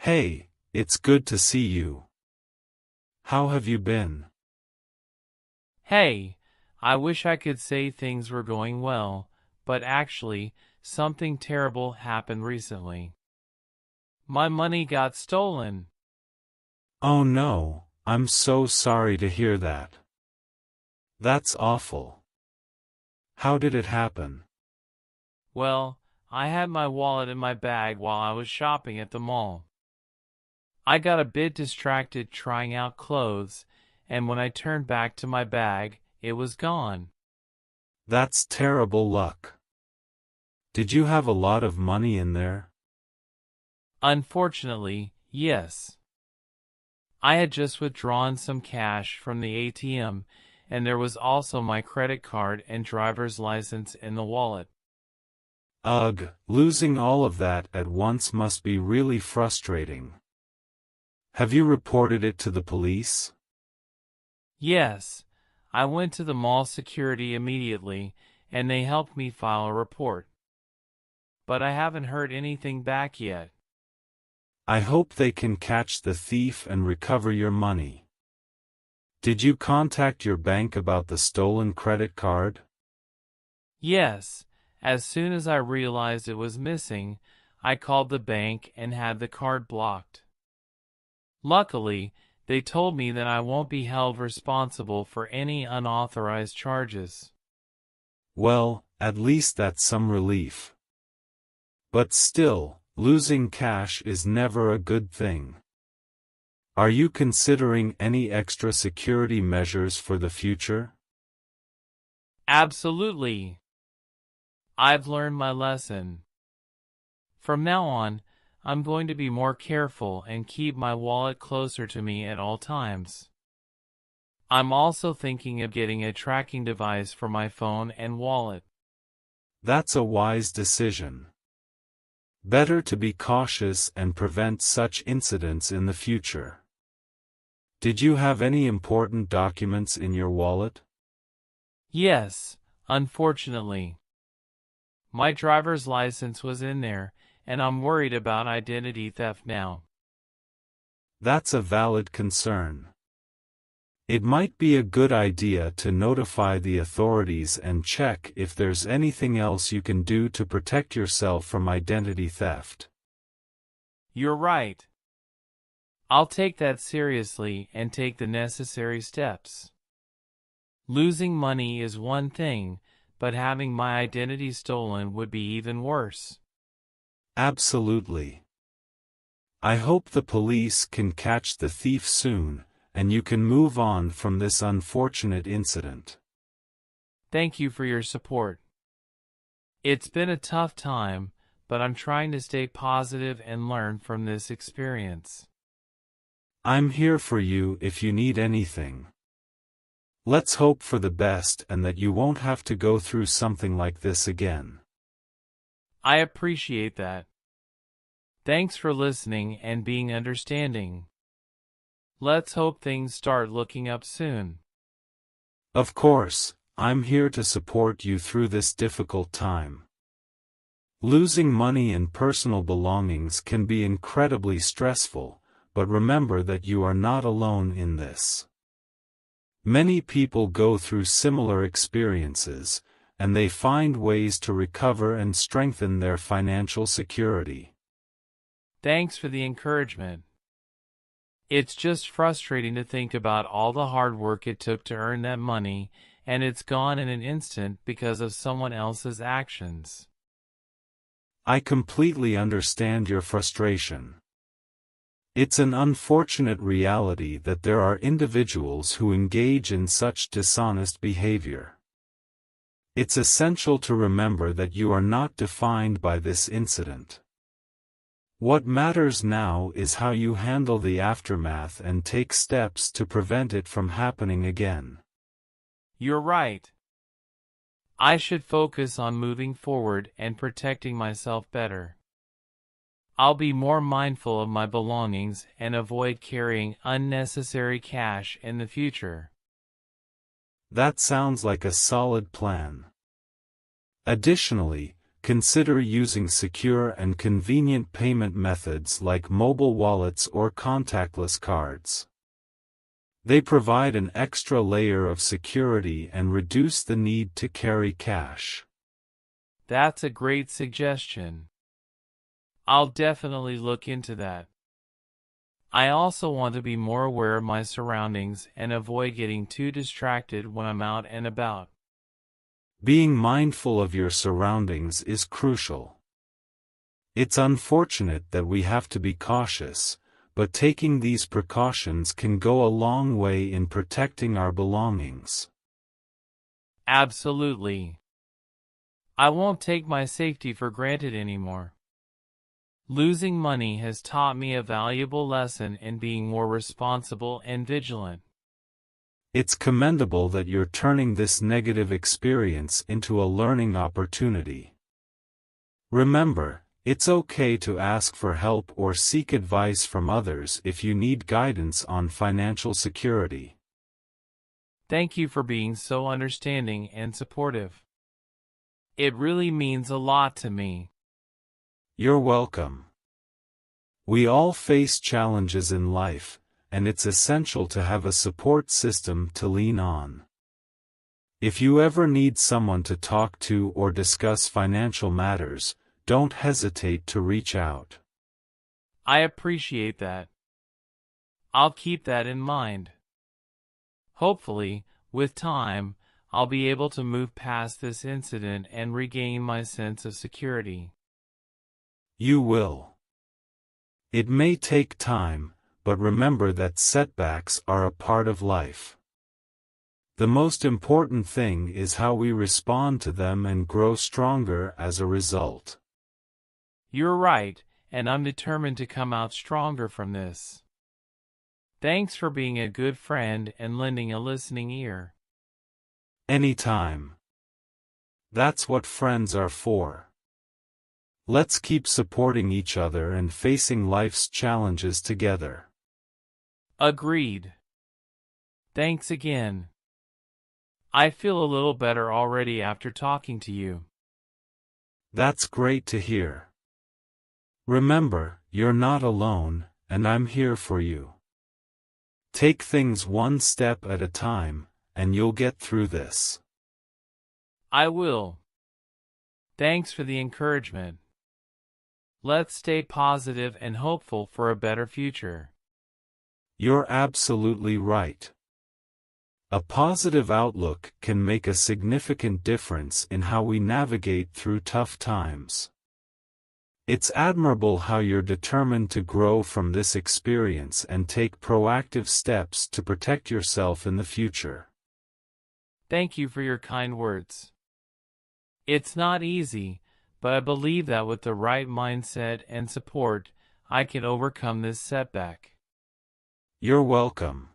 Hey, it's good to see you. How have you been? Hey, I wish I could say things were going well, but actually, something terrible happened recently. My money got stolen. Oh no, I'm so sorry to hear that. That's awful. How did it happen? Well, I had my wallet in my bag while I was shopping at the mall. I got a bit distracted trying out clothes, and when I turned back to my bag, it was gone. That's terrible luck. Did you have a lot of money in there? Unfortunately, yes. I had just withdrawn some cash from the ATM, and there was also my credit card and driver's license in the wallet. Ugh, losing all of that at once must be really frustrating. Have you reported it to the police? Yes, I went to the mall security immediately, and they helped me file a report. But I haven't heard anything back yet. I hope they can catch the thief and recover your money. Did you contact your bank about the stolen credit card? Yes, as soon as I realized it was missing, I called the bank and had the card blocked. Luckily, they told me that I won't be held responsible for any unauthorized charges. Well, at least that's some relief. But still, losing cash is never a good thing. Are you considering any extra security measures for the future? Absolutely. I've learned my lesson. From now on, I'm going to be more careful and keep my wallet closer to me at all times. I'm also thinking of getting a tracking device for my phone and wallet. That's a wise decision. Better to be cautious and prevent such incidents in the future. Did you have any important documents in your wallet? Yes, unfortunately. My driver's license was in there, and I'm worried about identity theft now. That's a valid concern. It might be a good idea to notify the authorities and check if there's anything else you can do to protect yourself from identity theft. You're right. I'll take that seriously and take the necessary steps. Losing money is one thing, but having my identity stolen would be even worse. Absolutely. I hope the police can catch the thief soon, and you can move on from this unfortunate incident. Thank you for your support. It's been a tough time, but I'm trying to stay positive and learn from this experience. I'm here for you if you need anything. Let's hope for the best and that you won't have to go through something like this again. I appreciate that. Thanks for listening and being understanding. Let's hope things start looking up soon. Of course, I'm here to support you through this difficult time. Losing money and personal belongings can be incredibly stressful, but remember that you are not alone in this. Many people go through similar experiences, and they find ways to recover and strengthen their financial security. Thanks for the encouragement. It's just frustrating to think about all the hard work it took to earn that money, and it's gone in an instant because of someone else's actions. I completely understand your frustration. It's an unfortunate reality that there are individuals who engage in such dishonest behavior. It's essential to remember that you are not defined by this incident. What matters now is how you handle the aftermath and take steps to prevent it from happening again. You're right. I should focus on moving forward and protecting myself better. I'll be more mindful of my belongings and avoid carrying unnecessary cash in the future. That sounds like a solid plan. Additionally, consider using secure and convenient payment methods like mobile wallets or contactless cards. They provide an extra layer of security and reduce the need to carry cash. That's a great suggestion. I'll definitely look into that. I also want to be more aware of my surroundings and avoid getting too distracted when I'm out and about. Being mindful of your surroundings is crucial. It's unfortunate that we have to be cautious, but taking these precautions can go a long way in protecting our belongings. Absolutely. I won't take my safety for granted anymore. Losing money has taught me a valuable lesson in being more responsible and vigilant. It's commendable that you're turning this negative experience into a learning opportunity. Remember, it's okay to ask for help or seek advice from others if you need guidance on financial security. Thank you for being so understanding and supportive. It really means a lot to me. You're welcome. We all face challenges in life, and it's essential to have a support system to lean on. If you ever need someone to talk to or discuss financial matters, don't hesitate to reach out. I appreciate that. I'll keep that in mind. Hopefully, with time, I'll be able to move past this incident and regain my sense of security. You will. It may take time, but remember that setbacks are a part of life. The most important thing is how we respond to them and grow stronger as a result. You're right, and I'm determined to come out stronger from this. Thanks for being a good friend and lending a listening ear. Anytime. That's what friends are for. Let's keep supporting each other and facing life's challenges together. Agreed. Thanks again. I feel a little better already after talking to you. That's great to hear. Remember, you're not alone, and I'm here for you. Take things one step at a time, and you'll get through this. I will. Thanks for the encouragement. Let's stay positive and hopeful for a better future. You're absolutely right. A positive outlook can make a significant difference in how we navigate through tough times. It's admirable how you're determined to grow from this experience and take proactive steps to protect yourself in the future. Thank you for your kind words. It's not easy, but I believe that with the right mindset and support, I can overcome this setback. You're welcome.